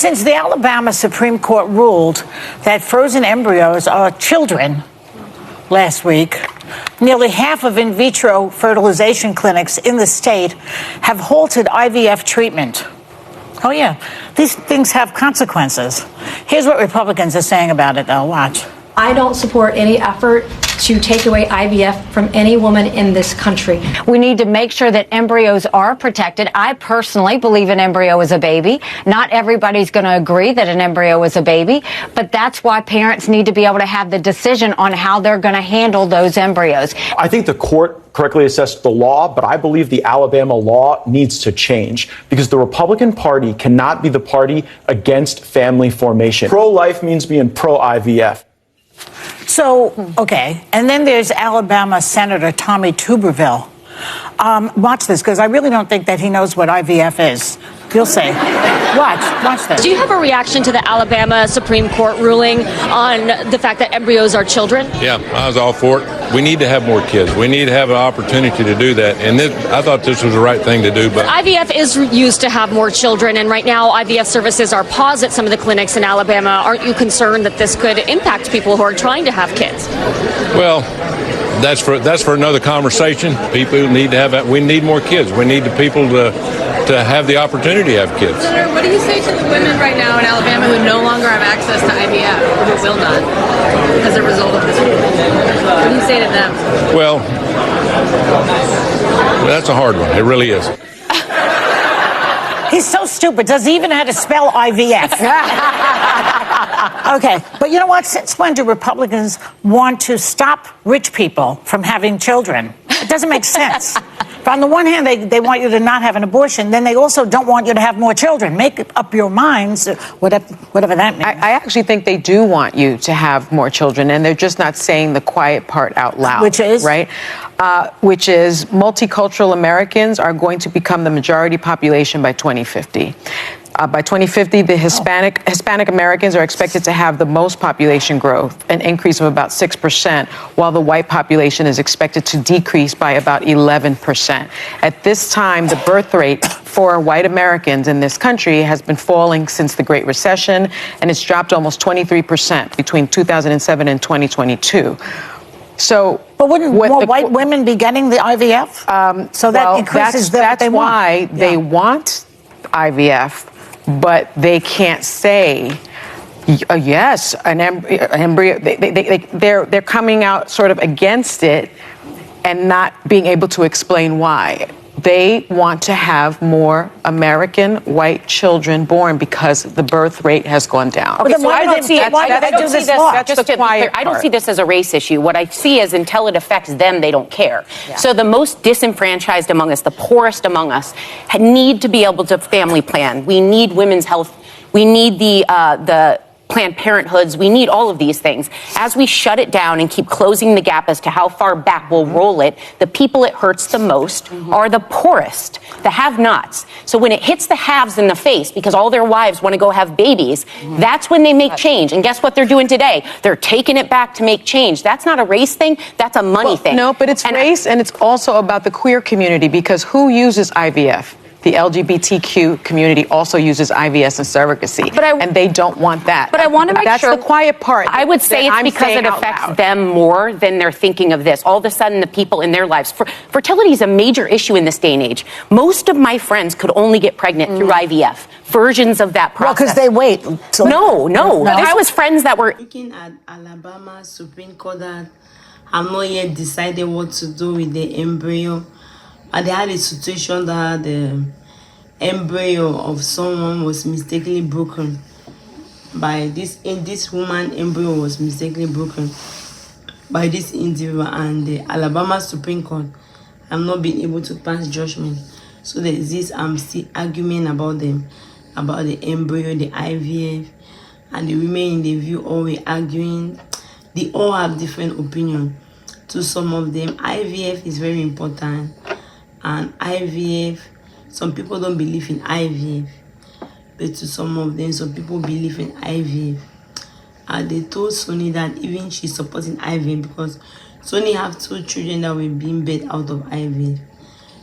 Since the Alabama Supreme Court ruled that frozen embryos are children last week, nearly half of in vitro fertilization clinics in the state have halted IVF treatment. Oh, yeah. These things have consequences. Here's what Republicans are saying about it, though. Watch. I don't support any effort to take away IVF from any woman in this country. We need to make sure that embryos are protected. I personally believe an embryo is a baby. Not everybody's going to agree that an embryo is a baby, but that's why parents need to be able to have the decision on how they're going to handle those embryos. I think the court correctly assessed the law, but I believe the Alabama law needs to change because the Republican Party cannot be the party against family formation. Pro-life means being pro-IVF. So, okay, and then there's Alabama Senator Tommy Tuberville. Watch this, because I really don't think that he knows what IVF is. You'll see. Watch this. Do you have a reaction to the Alabama Supreme Court ruling on the fact that embryos are children? Yeah, I was all for it. We need to have more kids. We need to have an opportunity to do that. And I thought this was the right thing to do. But IVF is used to have more children, and right now IVF services are paused at some of the clinics in Alabama. Aren't you concerned that this could impact people who are trying to have kids? Well, that's for another conversation. People need to have. We need more kids. We need the people to have the opportunity to have kids. Senator, what do you say to the women right now in Alabama who no longer have access to IVF, or who will not, as a result of this ruling? What do you say to them? Well, that's a hard one. It really is. He's so stupid. Does he even know how to spell IVF? Okay, but you know what? Since when do Republicans want to stop rich people from having children? It doesn't make sense. But on the one hand, they want you to not have an abortion. Then they also don't want you to have more children. Make up your minds, whatever that means. I actually think they do want you to have more children, and they're just not saying the quiet part out loud. Which is? Right? Which is multicultural Americans are going to become the majority population by 2050. By 2050, the Hispanic Americans are expected to have the most population growth, an increase of about 6%, while the white population is expected to decrease by about 11%. At this time, the birth rate for white Americans in this country has been falling since the Great Recession, and it's dropped almost 23% between 2007 and 2022. So, but wouldn't more white women be getting the IVF? So that increases that's what they why want. They want IVF, but they can't say yes, an embryo. They're coming out sort of against it and not being able to explain why. They want to have more American white children born because the birth rate has gone down. Okay, so I don't see I don't see this as a race issue. What I see is until it affects them, they don't care. Yeah. So the most disenfranchised among us, the poorest among us, need to be able to family plan. We need women's health. We need the Planned Parenthoods. We need all of these things. As we shut it down and keep closing the gap as to how far back we'll roll it, the people it hurts the most are the poorest, the have-nots. So when it hits the haves in the face because all their wives want to go have babies, that's when they make change. And guess what they're doing today? They're taking it back to make change. That's not a race thing. That's a money thing. No, but it's race, and it's also about the queer community, because who uses IVF? The LGBTQ community also uses IVF and surrogacy, and they don't want that. But I want to make sure. That's the quiet part. I would say it's because it affects them more than they're thinking of this. All of a sudden, the people in their lives. Fertility is a major issue in this day and age. Most of my friends could only get pregnant through IVF. Versions of that process. Well, because they wait. No. This was friends that were. Looking at Alabama Supreme Court that have not yet decided what to do with the embryo. And they had a situation that the embryo of someone was mistakenly broken by this woman. Embryo was mistakenly broken by this individual, and the Alabama Supreme Court have not been able to pass judgment. So there is this still argument about the embryo, the IVF, and the women in the view always arguing. They all have different opinions. To some of them, IVF is very important. And IVF, some people don't believe in IVF, but to some of them, some people believe in IVF. And they told Sony that even she's supporting IVF because Sony have 2 children that were being birthed out of IVF.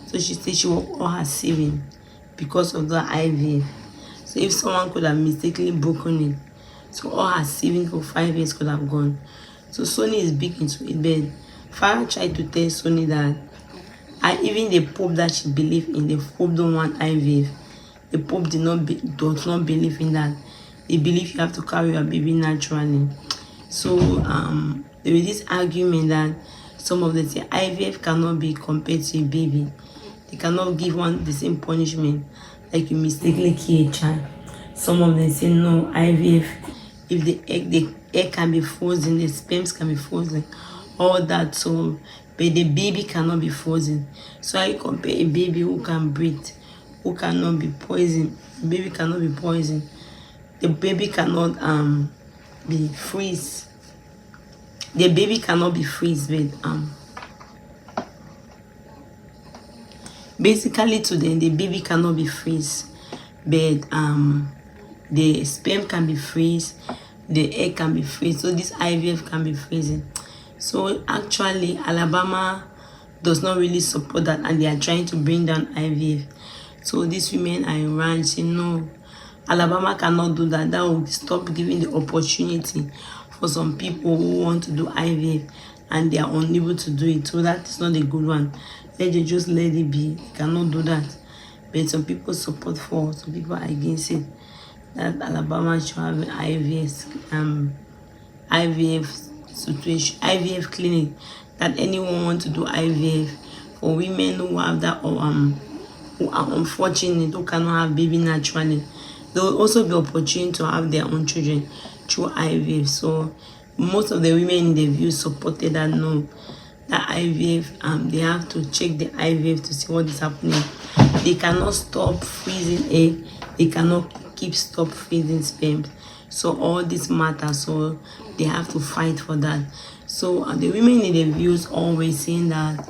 So she said she worked all her savings because of the IVF. So if someone could have mistakenly broken it, so all her savings for 5 years could have gone. So Sony is big into it, but Farah tried to tell Sony that even the Pope that she believed in, the Pope don't want IVF. The Pope does not believe in that. They believe you have to carry your baby naturally. So there is this argument that some of them say IVF cannot be compared to a baby. They cannot give one the same punishment like you mistakenly kill a child. Some of them say no, IVF, if the egg can be frozen, the sperms can be frozen, all that. So, but the baby cannot be frozen. So I compare a baby who can breathe, who cannot be poisoned. The baby cannot be poisoned. The baby cannot be freeze. The baby cannot be freeze, but basically to them the baby cannot be freeze, but the sperm can be freeze, the egg can be freeze. So this IVF can be freezing. So actually Alabama does not really support that, and they are trying to bring down IVF. So these women are in ranch saying no, Alabama cannot do that. That will stop giving the opportunity for some people who want to do IVF and they are unable to do it. So that is not a good one. Let them just let it be. They cannot do that. But some people support for, some people are against it. That Alabama should have an IVF situation, IVF clinic. That anyone want to do IVF for women who have that who are unfortunate, who cannot have baby naturally. There will also be opportunity to have their own children through IVF. So most of the women in the view supported that no, that IVF, they have to check the IVF to see what is happening. They cannot stop freezing egg. They cannot stop freezing sperm. So all this matters. So they have to fight for that. So the women in the views always saying that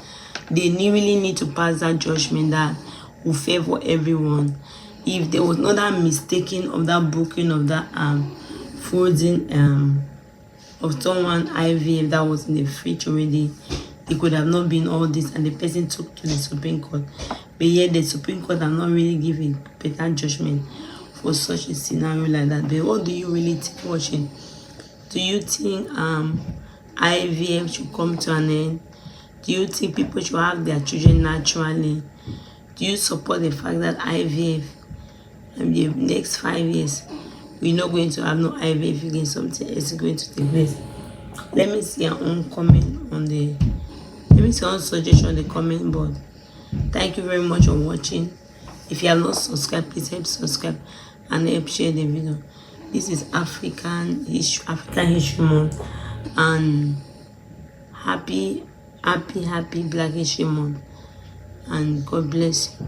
they really need to pass that judgment that will favor everyone. If there was not that mistaking of that broken of that frozen of someone IVF that was in the fridge already, it could have not been all this, and the person took to the Supreme Court. But yet the Supreme Court have not really given better judgment for such a scenario like that. But what do you really think watching? Do you think IVF should come to an end? Do you think people should have their children naturally? Do you support the fact that IVF in the next 5 years we're not going to have no IVF again, something else is going to take place? Let me see your own comment on the suggestion on the comment board. Thank you very much for watching. If you have not subscribed, please help subscribe and help share the video. This is African History Month, and happy Black History Month, and God bless you.